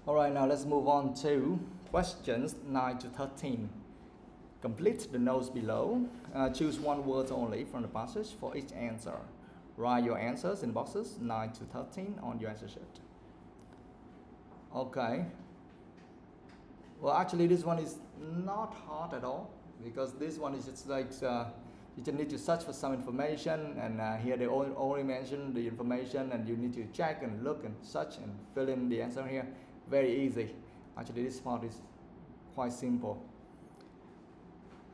Alright, now let's move on to questions 9 to 13. Complete the notes below. Choose one word only from the passage for each answer. Write your answers in boxes 9 to 13 on your answer sheet. Okay. Well, actually, this one is not hard at all because this one is just like you just need to search for some information, and here they only mention the information, and you need to check and look and search and fill in the answer here. Very easy. Actually, this part is quite simple.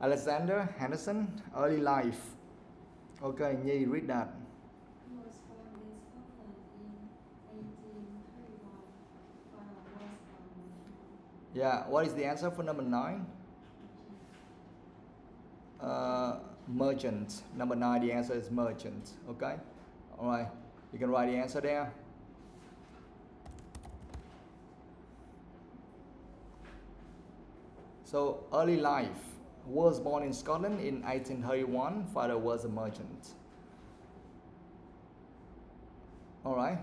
Alexander Henderson, early life. Okay, Nhi, read that. He was born in Scotland in 1831. Father was Yeah, what is the answer for number 9? Merchant. Number 9, the answer is merchant. Okay, all right, you can write the answer there. So early life. Was born in Scotland in 1831. Father was a merchant. All right,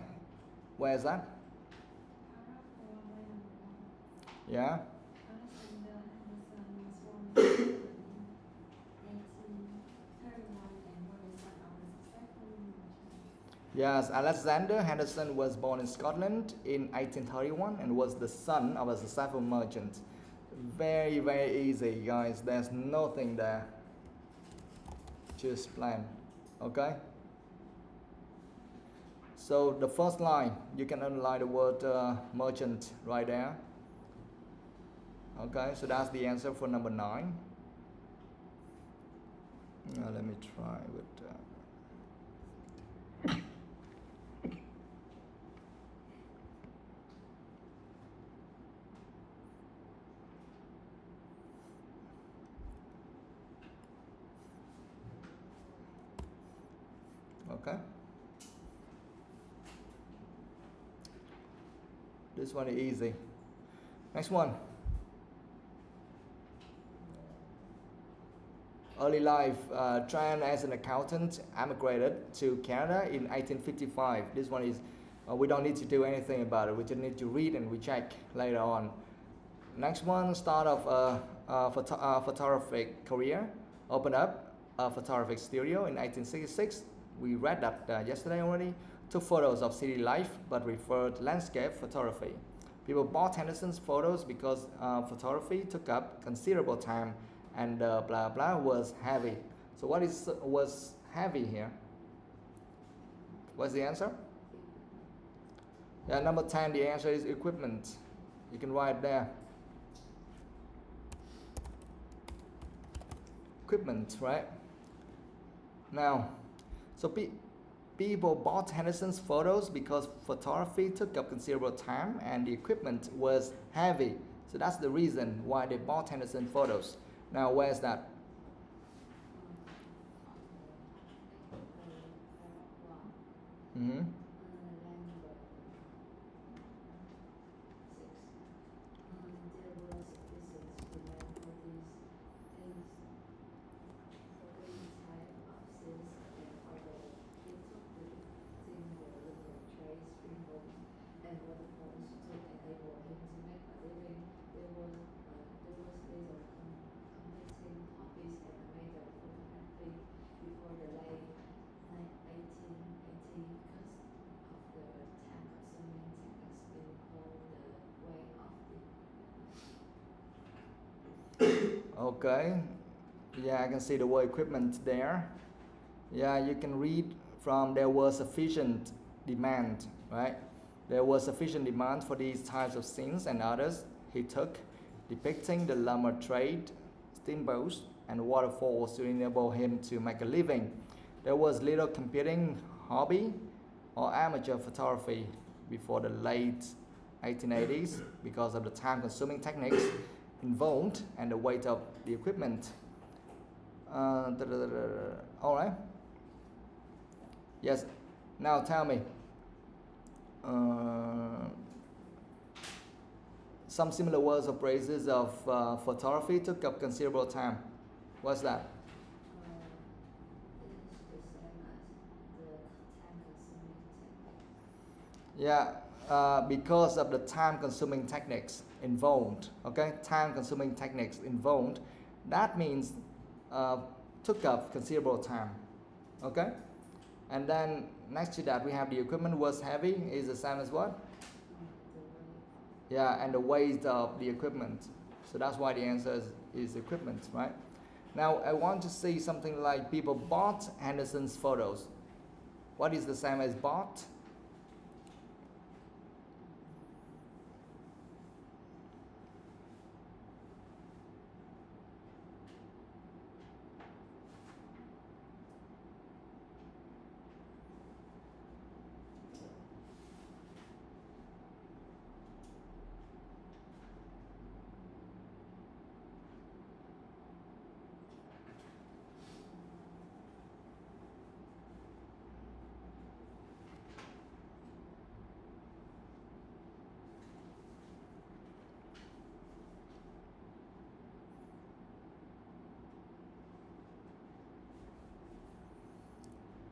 where is that? Yeah. Alexander Henderson was born in Scotland in 1831 and was the son of a successful merchant. Yes, Alexander Henderson was born in Scotland in 1831 and was the son of a successful merchant. Very, very easy, guys. There's nothing there. Just plan. Okay? So the first line, you can underline the word merchant right there. Okay, so that's the answer for number 9. Now let me try with... Okay, this one is easy. Next one. Early life. Trained as an accountant, emigrated to Canada in 1855. This one is, we don't need to do anything about it. We just need to read and we check later on. Next one, start of a photographic career. Opened up a photographic studio in 1866. We read that yesterday already. Took photos of city life but preferred landscape photography. People bought Henderson's photos because photography took up considerable time and blah blah was heavy. So what is was heavy here? What's the answer? Yeah, number 10, the answer is equipment. You can write there. Equipment, right? Now, so people bought Henderson's photos because photography took up considerable time and the equipment was heavy. So that's the reason why they bought Henderson photos. Now, where's that? Mm-hmm. Okay, yeah, I can see the word equipment there. Yeah, you can read from there was sufficient demand, right? There was sufficient demand for these types of scenes and others he took, depicting the lumber trade, steamboats, and waterfalls to enable him to make a living. There was little competing hobby or amateur photography before the late 1880s because of the time-consuming techniques involved and the weight of the equipment. All right. Yes. Now tell me. Some similar words or phrases of photography took up considerable time. What's that? Yeah, because of the time-consuming techniques involved. Okay, time-consuming techniques involved. That means took up considerable time. Okay, and then next to that we have the equipment was heavy is the same as what? Yeah, and the weight of the equipment. So that's why the answer is equipment, right? Now I want to see something like people bought Henderson's photos. What is the same as bought?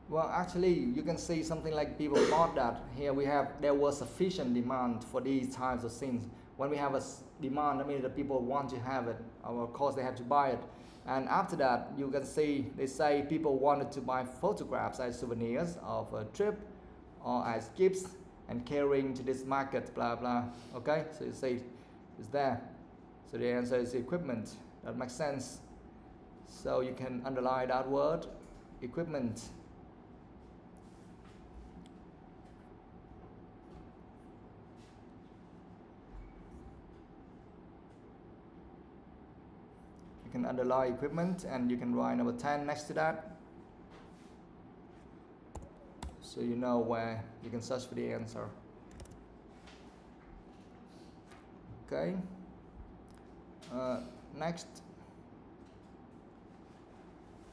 Well, actually, you can see something like people thought that here we have there was sufficient demand for these types of things. When we have a demand, I mean the people want to have it, or of course they have to buy it. And after that, you can see they say people wanted to buy photographs as souvenirs of a trip or as gifts and carrying to this market, blah blah. Okay, so you see it's there. So the answer is equipment. That makes sense. So you can underline that word, equipment. You can underline equipment and you can write number 10 next to that. So you know where you can search for the answer. Okay. Next.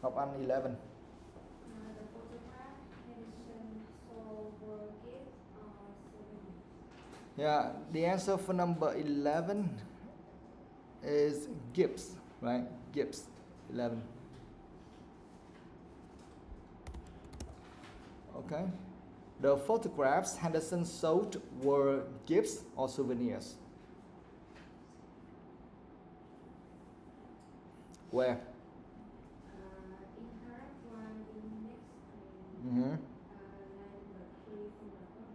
Học Anh 11. The photograph Henderson saw were gifts or souvenirs. Yeah, the answer for number 11 is gifts, right? Gifts, 11. Okay. The photographs Henderson sold were gifts or souvenirs? Where? In paragraph 1 in next Mm-hmm. line number 3 from the bottom.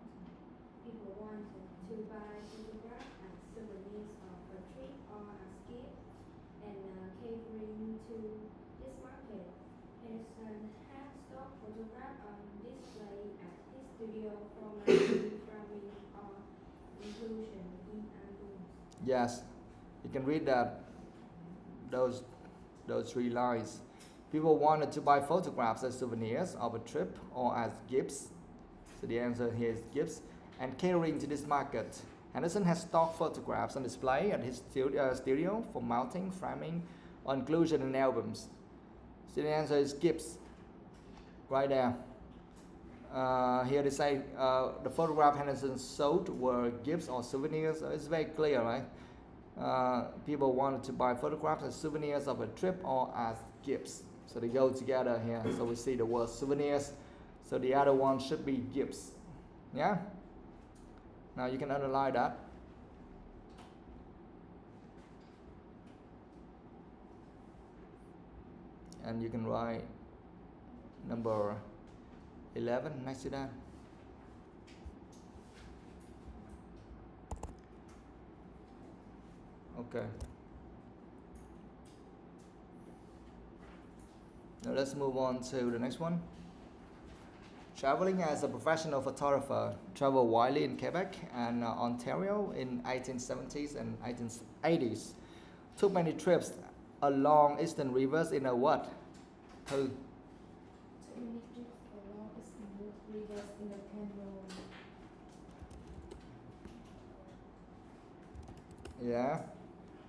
People wanted to buy photographs and souvenirs of a trip or as gift, and catering to this market. Henderson had stock photographs on display at his studio for framing or inclusion in albums. Yes, you can read that. Those three lines. People wanted to buy photographs as souvenirs of a trip or as gifts. So the answer here is gifts. And catering to this market. Henderson has stock photographs on display at his studio for mounting, framing, or inclusion in albums. So the answer is gifts. Right there. Here they say the photograph Henderson sold were gifts or souvenirs. So it's very clear, right? People wanted to buy photographs as souvenirs of a trip or as gifts. So they go together here. So we see the word souvenirs. So the other one should be gifts. Yeah? Now you can underline that. And you can write number 11 next to that. Okay. Now let's move on to the next one. Traveling as a professional photographer, traveled widely in Quebec and Ontario in 1870s and 1880s. Took many trips along eastern rivers in a what? Thư. Too many trips along eastern rivers in a canoe. Yeah.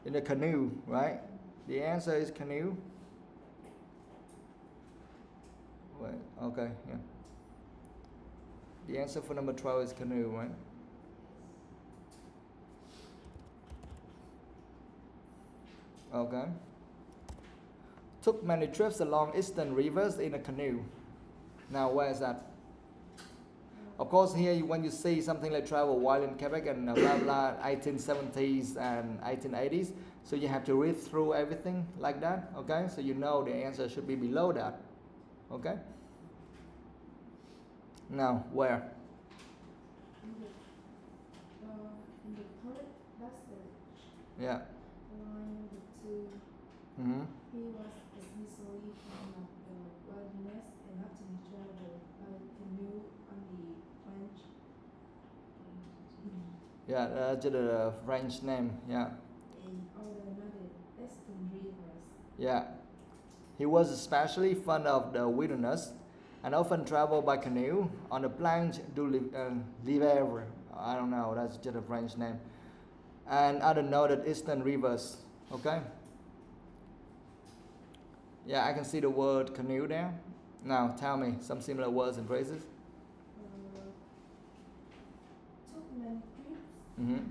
In a canoe, right? The answer is canoe. Wait, okay, yeah. The answer for number 12 is canoe, right? Okay. Took many trips along eastern rivers in a canoe. Now, where is that? Of course, here when you see something like travel while in Quebec and blah blah 1870s and 1880s, so you have to read through everything like that, okay? So you know the answer should be below that, okay? Now, where? In the poet passage, Yeah. line 2, Mm-hmm. he was especially fond of the wilderness and often traveled by canoe on the French. Yeah, just a French name, yeah. And other noted Western rivers. Yeah. He was especially fond of the wilderness and often traveled by canoe on the Planche du Lièvre. I don't know, that's just a French name. And other noted eastern rivers, okay? Yeah, I can see the word canoe there. Now, tell me some similar words and phrases. Took many trips. Mm-hmm.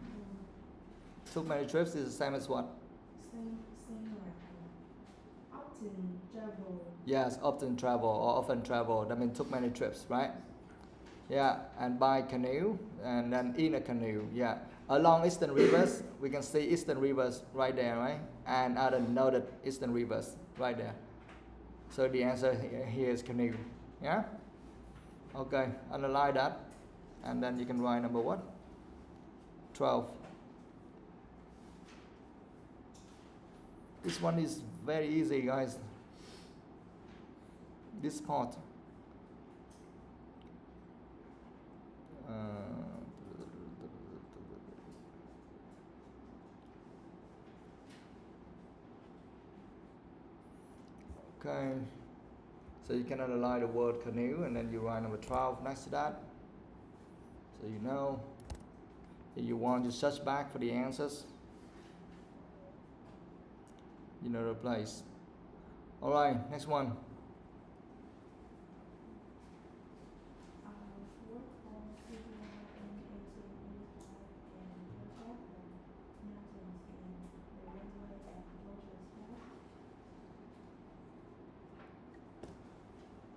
Took many trips is the same as what? Same like often travel. Yes, often travel or often travel. That means took many trips, right? Yeah, and by canoe and then in a canoe. Yeah, along eastern rivers, we can see eastern rivers right there, right? And other noted eastern rivers right there. So the answer here is canoe. Yeah. Okay, underline that, and then you can write number what? 12. This one is very easy, guys. This part. Okay, so you can underline the word canoe and then you write number 12 next to that. So you know, if you want to search back for the answers, you know the place. Alright, next one. Worked for CPR in 1885 and worked at the mountains in the railway at Rogers Park.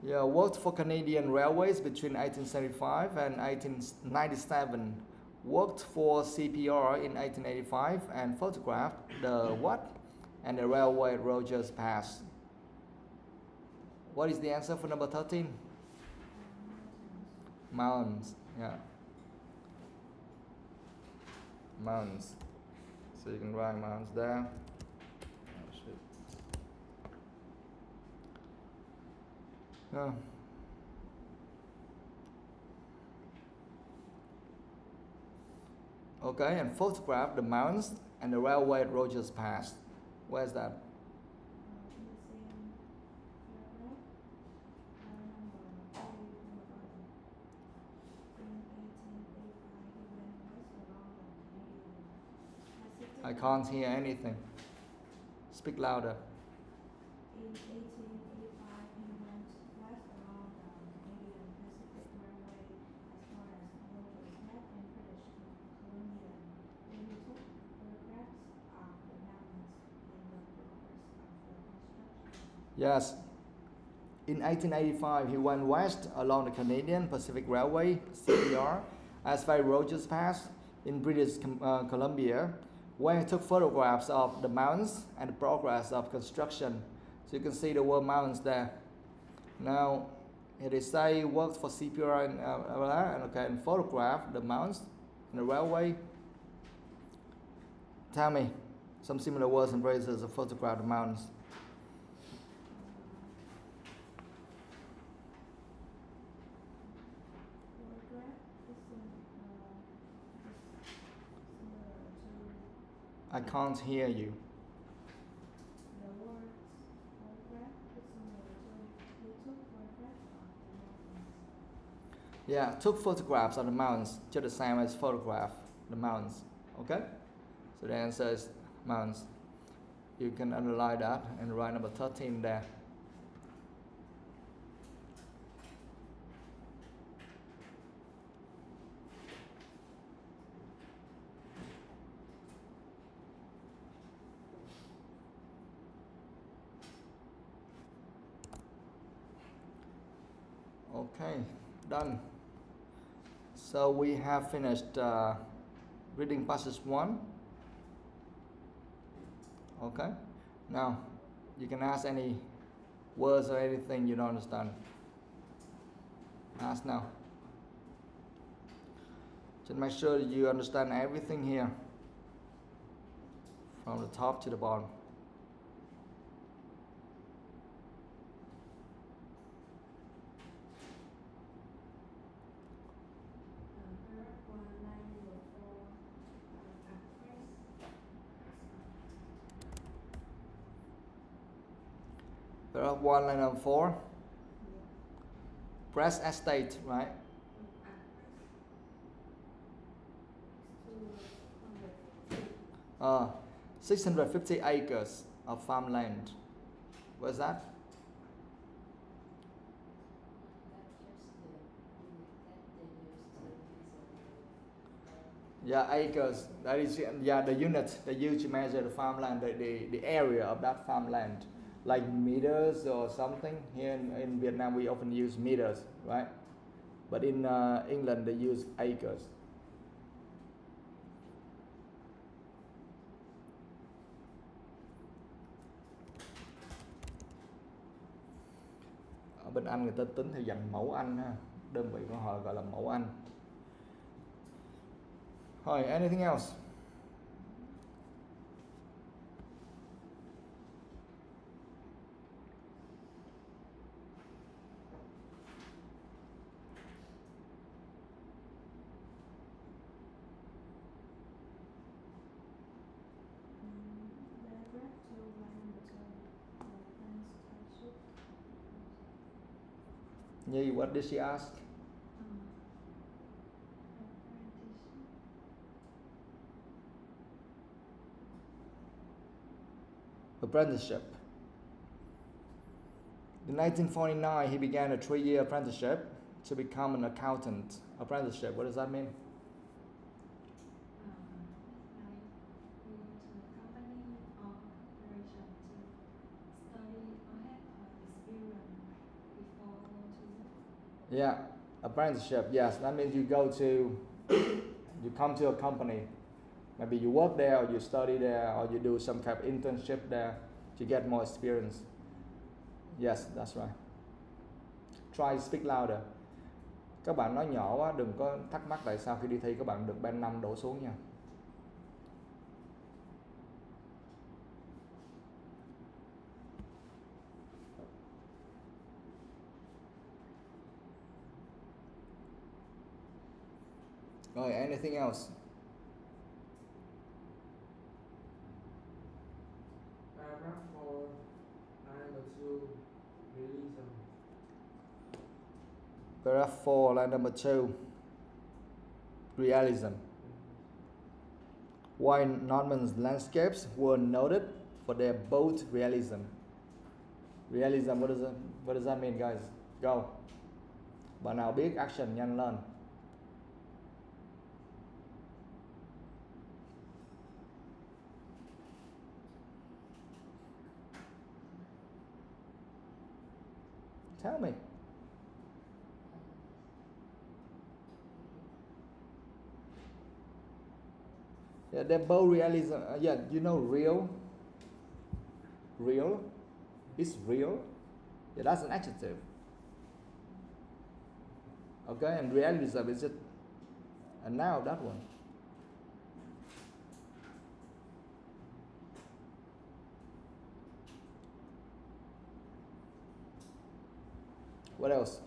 Yeah, worked for Canadian Railways between 1875 and 1897. Worked for CPR in 1885 and photographed the what? And the railway at Rogers Pass. What is the answer for number 13? Mountains, yeah. Mountains. So you can write mountains there. Oh, shit. Yeah. Okay, and photograph the mountains and the railway at Rogers Pass. Where's that? I can't hear anything. Speak louder. In 1885, he went west along the Canadian Pacific Railway as far as Rogers Park in British Columbia, where he took photographs of the mountains in the progress of the construction. Yes. In 1885, he went west along the Canadian Pacific Railway (CPR) as far as Rogers Pass in British Columbia, where he took photographs of the mountains and the progress of construction. So you can see the word mountains there. Now, here they say worked for CPR and photographed the mountains and the railway. Tell me some similar words and phrases of photograph the mountains. Photograph is similar to I can't hear you. the words photograph is similar to he took photographs of the mountains. Yeah, took photographs of the mountains, just the same as photograph the mountains. Okay? So the answer is mountains. You can underline that and write number 13 there. Okay, done. So we have finished reading passage 1. Okay. Now you can ask any words or anything you don't understand. Ask now. Just make sure you understand everything here, from the top to the bottom. Paragraph 1, line number 4. Press estate, right? 650 acres of farmland. What's that? Yeah, acres. That is, yeah, the unit they use to measure the farmland, the area of that farmland, like meters or something. Here in Vietnam, we often use meters, right? But in England, they use acres. Ở bên Anh người ta tính theo dành mẫu Anh ha. Đơn vị của họ gọi là mẫu Anh. Rồi, anything else? Nhi, what did she ask? Apprenticeship. In 1949, he began a 3-year apprenticeship to become an accountant. Apprenticeship, what does that mean? Yeah, apprenticeship, yes. That means you go to, you come to a company. Maybe you work there, or you study there, or you do some kind of internship there to get more experience. Yes, that's right. Try to speak louder. Các bạn nói nhỏ quá, đừng có thắc mắc tại sao khi đi thi các bạn được band 5 đổ xuống nha. Rồi, anything else? Paragraph 4, line number 2, realism. Paragraph 4, line number 2. Realism. While Norman's landscapes were noted for their bold realism. Realism, what does that mean, guys? Go. Bạn nào biết action nhanh lên. Tell me. Yeah, they're both realism. Yeah, you know real. Real. It's real. Yeah, that's an adjective. Okay, and realism is just a noun, that one. What else?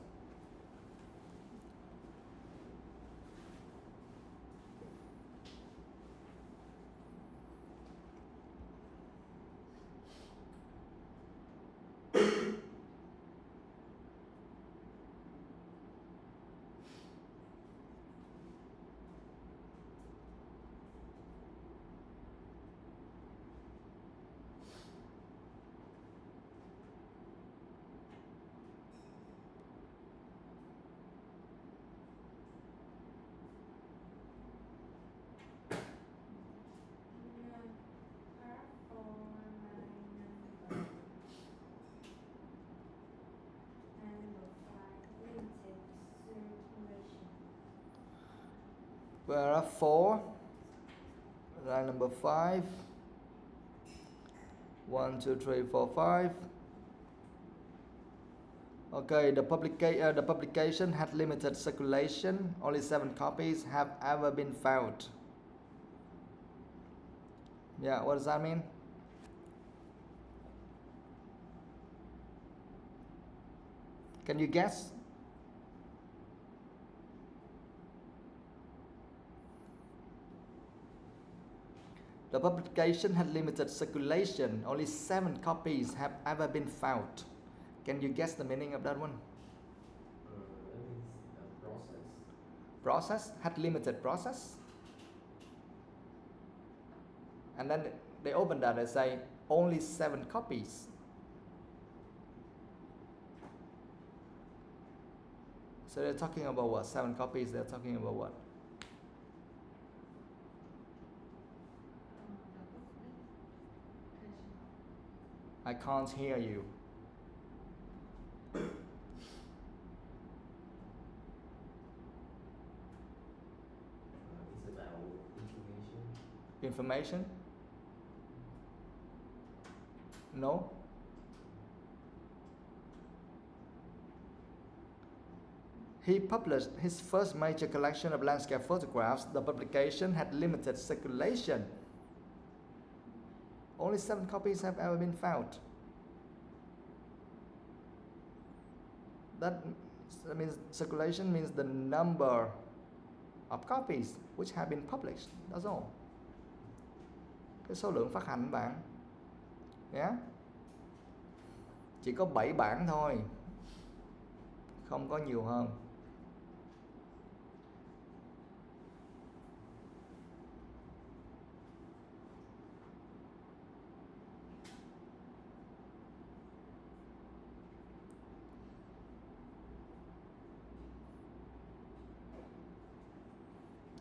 Paragraph 4, line number 5. 1, 2, 3, 4, 5. Okay, the publication had limited circulation. Only 7 copies have ever been found. Yeah, what does that mean? Can you guess? The publication had limited circulation. Only 7 copies have ever been found. Can you guess the meaning of that one? That means the process. Process had limited process. And then they open that and say only 7 copies. So they're talking about what? 7 copies, they're talking about what? I can't hear you. It's about information. Information? No? He published his first major collection of landscape photographs. The publication had limited circulation. Only 7 copies have ever been found. That means circulation means the number of copies which have been published. That's all. Cái số lượng phát hành bạn. Yeah. Chỉ có 7 bản thôi. Không có nhiều hơn.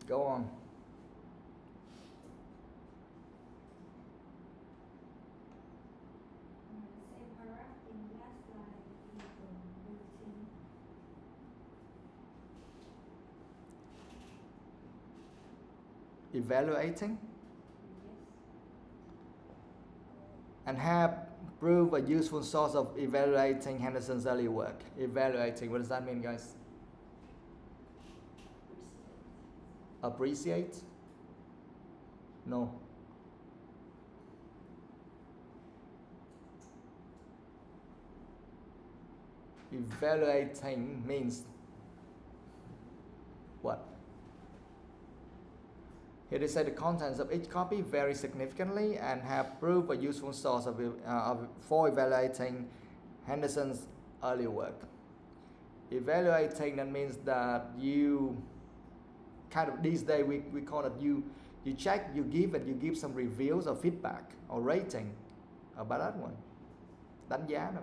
Go on. Same paragraph in last line in the bulletin. Evaluating Yes. and have proved a useful source of evaluating Henderson's early work. Evaluating, what does that mean, guys? Appreciate? No. Evaluating means what? Here they say the contents of each copy vary significantly and have proved a useful source for evaluating Henderson's early work. Evaluating, that means that you kind of, these days we call it you check, you give some reviews or feedback or rating about that one. Đánh giá đó.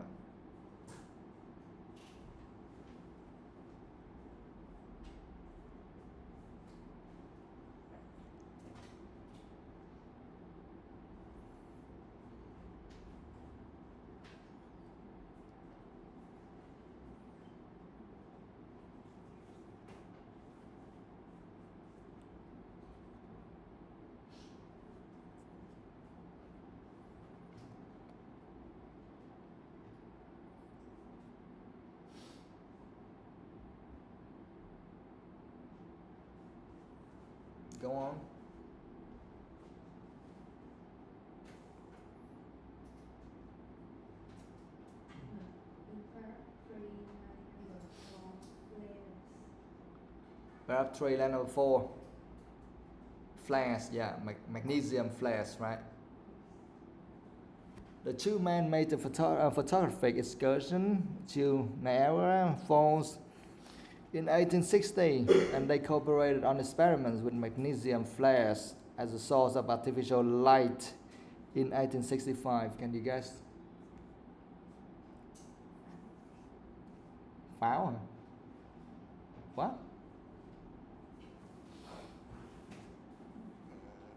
Go on. Paragraph 3, line number 4. Flares, yeah, magnesium flares, right? The 2 men made a photographic excursion to Niagara Falls in 1860, and they cooperated on experiments with magnesium flares as a source of artificial light in 1865. Can you guess? Pháo hả? What?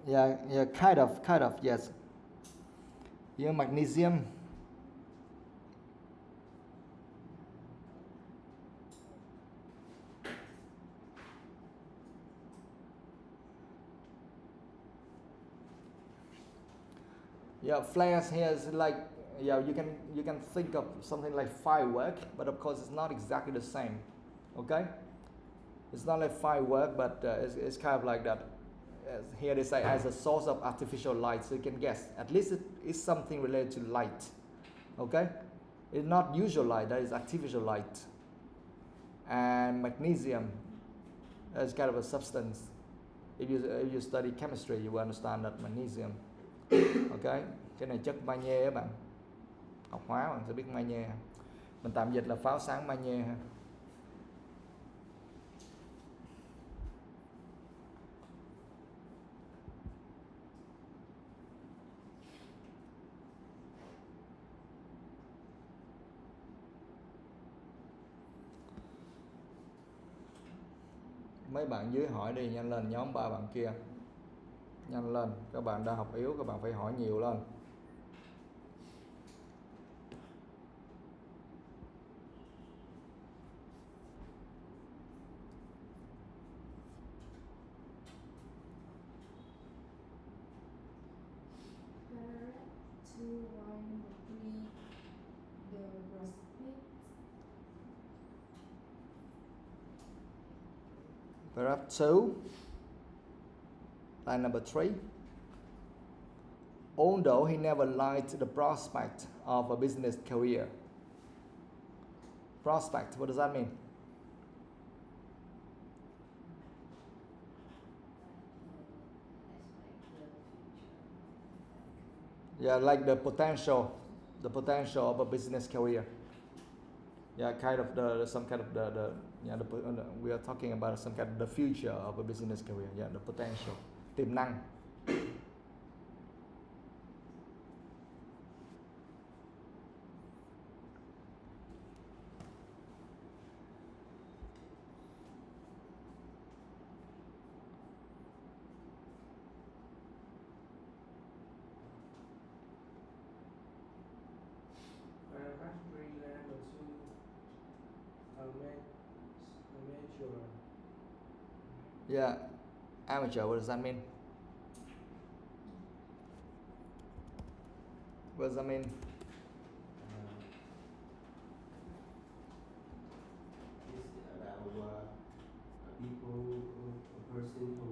Yeah, kind of, yes. Yeah, magnesium. Yeah, flares here is like, yeah, you can think of something like firework, but of course it's not exactly the same. Okay, it's not like firework, but it's kind of like that. Here they say as a source of artificial light, so you can guess. At least it is something related to light. Okay, it's not usual light, that is artificial light. And magnesium is kind of a substance. If you study chemistry, you will understand that magnesium. Okay, cái này chất magie các bạn. Học hóa bạn sẽ biết magie. Mình tạm dịch là pháo sáng magie ha. Mấy bạn dưới hỏi đi, nhanh lên, nhóm 3 bạn kia. Nhanh lên, các bạn đang học yếu, các bạn phải hỏi nhiều lên. Paragraph 2, line number 3. Although he never liked the prospect of a business career. Prospect, what does that mean? Yeah, like the potential of a business career. Yeah, kind of we are talking about some kind of the future of a business career. Yeah, the potential, tiềm năng. Paragraph 3, line number 2. Amateur. Yeah, amateur, what does that mean? What does that mean? It's about people, a person who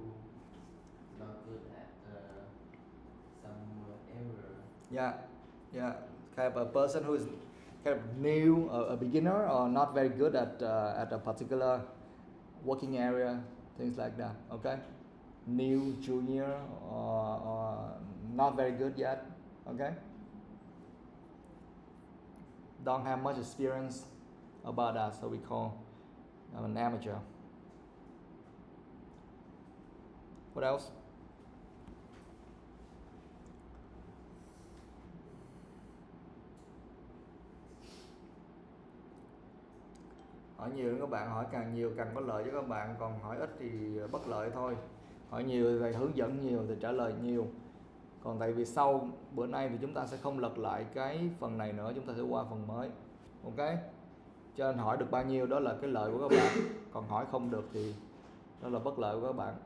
not good at some area. Yeah, kind of a person who is kind of new, a beginner, or not very good at a particular working area, things like that. Okay, new, junior, or not very good yet. Okay, don't have much experience about that, so we call an amateur. What else? Hỏi nhiều các bạn, hỏi càng nhiều càng có lợi cho các bạn, còn hỏi ít thì bất lợi thôi. Hỏi nhiều thì hướng dẫn nhiều thì trả lời nhiều. Còn tại vì sau bữa nay thì chúng ta sẽ không lật lại cái phần này nữa, chúng ta sẽ qua phần mới. Ok, cho nên hỏi được bao nhiêu đó là cái lợi của các bạn, còn hỏi không được thì đó là bất lợi của các bạn.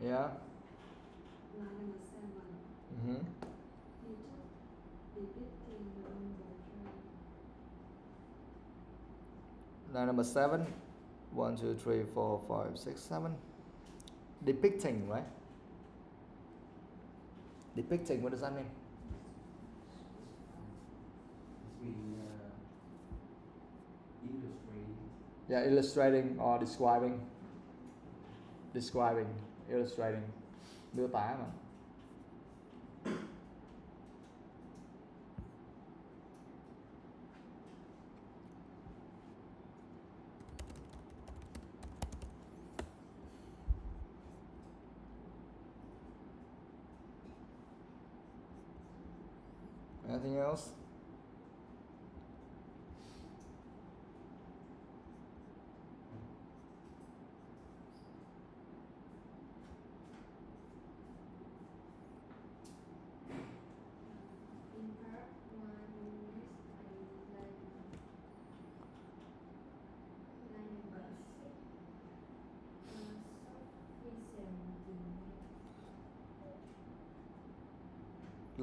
Yeah. Line number 7. Mm-hmm. He took depicting on the train. Line number 7. 1, 2, 3, 4, 5, 6, 7. Depicting, right? Depicting, what does that mean? It's been illustrated. Yeah, illustrating or describing. Describing, illustrating, miêu tả mà. Anything else?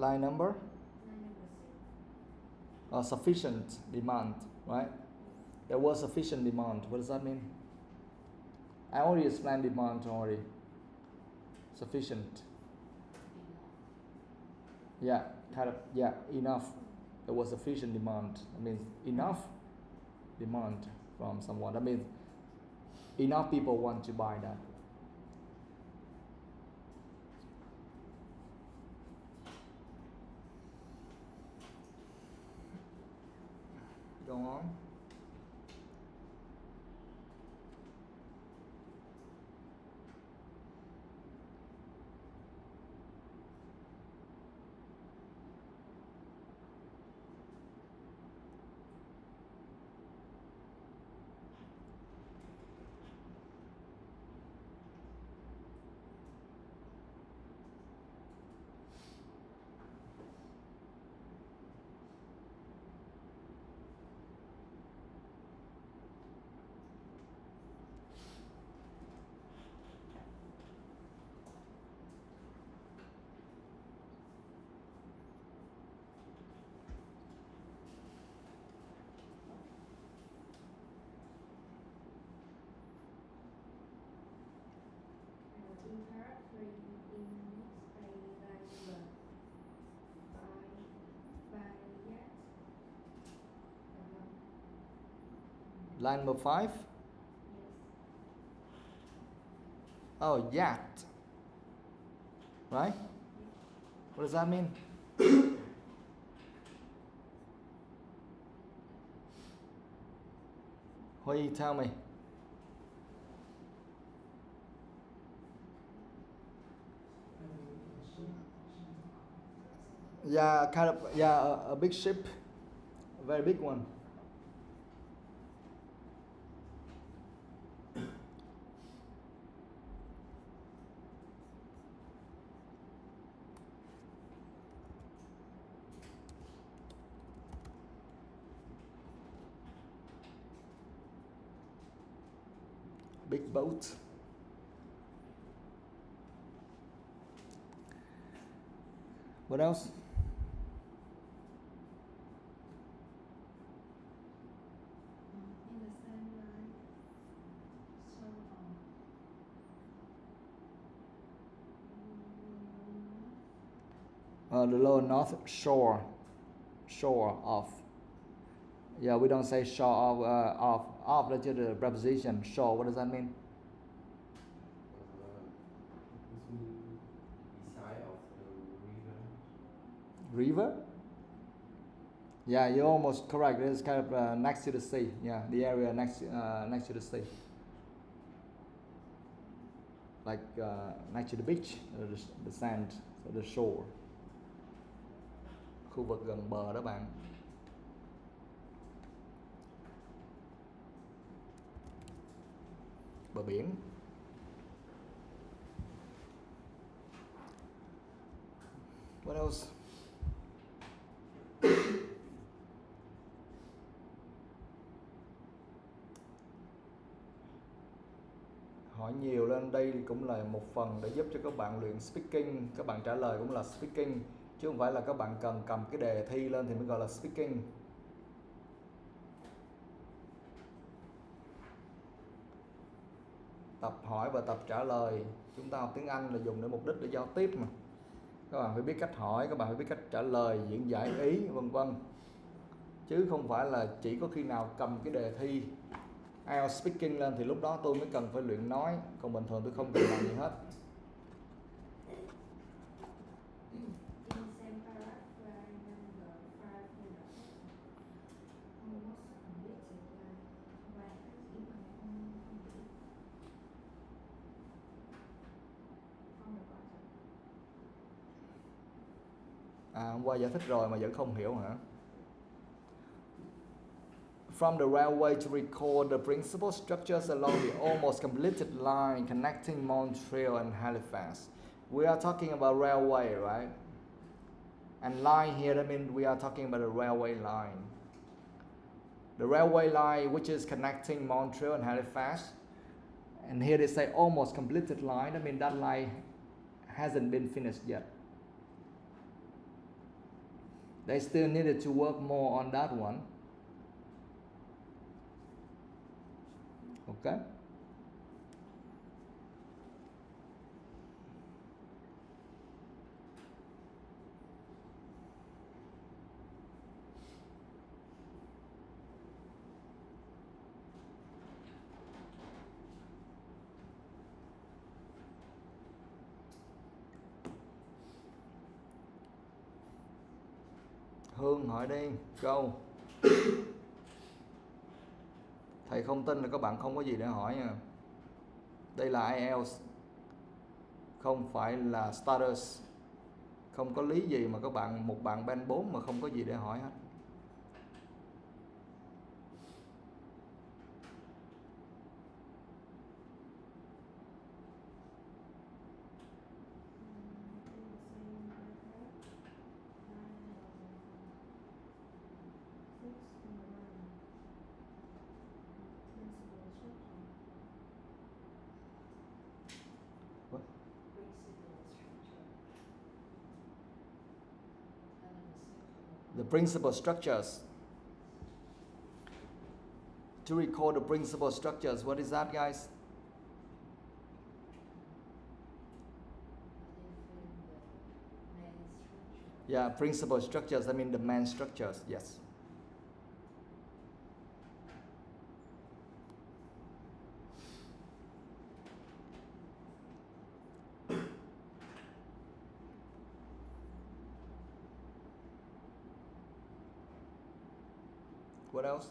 Line number? Line number 6. Sufficient demand, right? There was sufficient demand. What does that mean? I already explained demand already. Sufficient. Yeah, kind of, yeah, enough. There was sufficient demand. That means enough demand from someone. That means enough people want to buy that. Go on. In paragraph 3, in next page, line number 5, by yet. Line number 5. Yes. Oh, yet. Right? What does that mean? Huy, tell me. Yeah, kind of, yeah, a big ship, a very big one. Big boat. What else? In the same line, so The lower north shore. Shore of. Yeah, we don't say shore of. Of, that's just the preposition. Shore, what does that mean? It means beside of the river. River? Yeah, you're almost correct. It's kind of next to the sea. Yeah, the area next to the sea. Like next to the beach, the sand, so the shore. Khu vực gần bờ đó bạn. Bờ biển. What else? Hỏi nhiều lên đây cũng là một phần để giúp cho các bạn luyện speaking. Các bạn trả lời cũng là speaking, chứ không phải là các bạn cần cầm cái đề thi lên thì mới gọi là speaking. Tập hỏi và tập trả lời. Chúng ta học tiếng Anh là dùng để mục đích để giao tiếp mà. Các bạn phải biết cách hỏi, các bạn phải biết cách trả lời, diễn giải ý, vân vân. Chứ không phải là chỉ có khi nào cầm cái đề thi IELTS Speaking lên thì lúc đó tôi mới cần phải luyện nói. Còn bình thường tôi không cần làm gì hết. in same paragraph, line number 5, almost completed line. Bài hát chỉ bằng không biết. Không được quan trọng. Hôm qua giải thích rồi mà vẫn không hiểu hả? From the railway to record the principal structures along the almost completed line connecting Montreal and Halifax. We are talking about railway, right? And line here, that means we are talking about the railway line. The railway line which is connecting Montreal and Halifax. And here they say almost completed line, that means that line hasn't been finished yet. They still needed to work more on that one. Okay. Hương hỏi đi, câu. Thầy không tin là các bạn không có gì để hỏi nha. Đây là IELTS, không phải là starters. Không có lý gì mà một bạn band 4 mà không có gì để hỏi hết. The principal structures. To recall the principal structures, what is that, guys? Yeah, principal structures, I mean the main structures, yes. What else?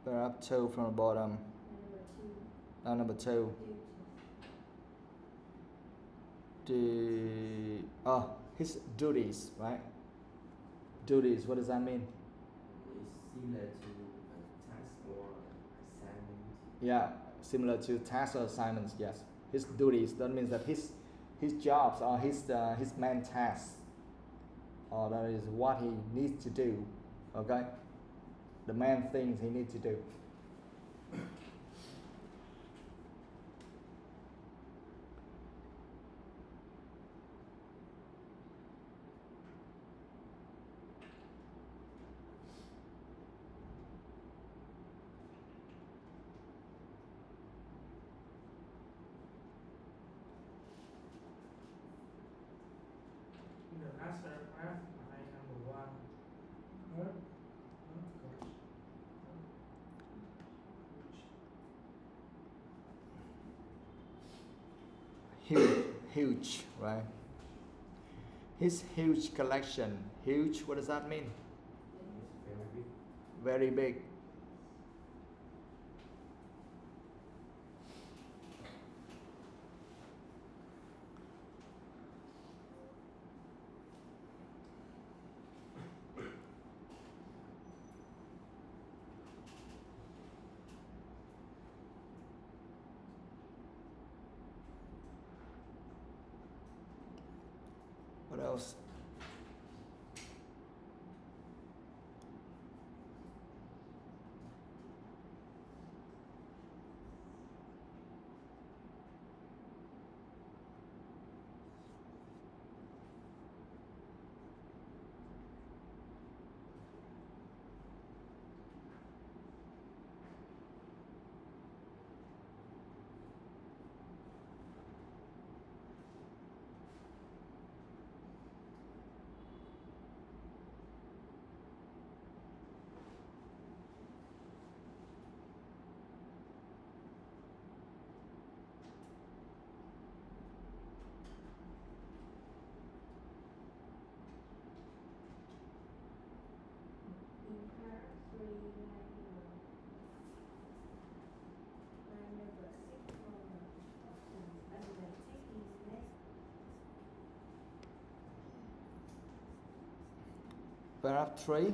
We're up two from the bottom. Number two. His duties, right? Duties, what does that mean? It's similar to a task or assignment. Yeah, similar to tasks or assignments, yes. His duties, that means that his jobs or his main tasks, or that is what he needs to do, okay? The main things he needs to do. In the last paragraph, line number 1. Her, Huge, right? His huge collection. Huge, what does that mean? It's very big. Very big. What else? Paragraph 3.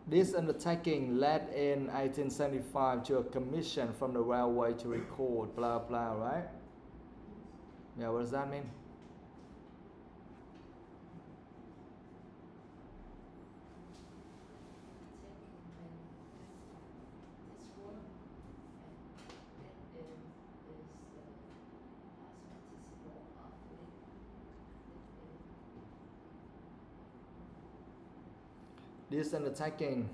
This undertaking led in 1875 to a commission from the railway to record blah blah, right? Yeah, what does that mean? This undertaking,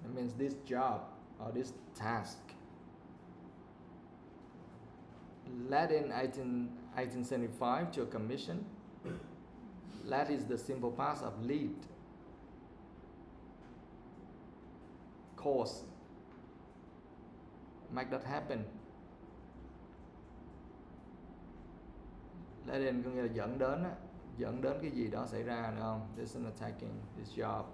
that means this job or this task. Led in 1875 to a commission. Led is the simple past of lead. Cause, make that happen. Led in có nghĩa là dẫn đến á, dẫn đến cái gì đó xảy ra, đúng không? This undertaking, this job.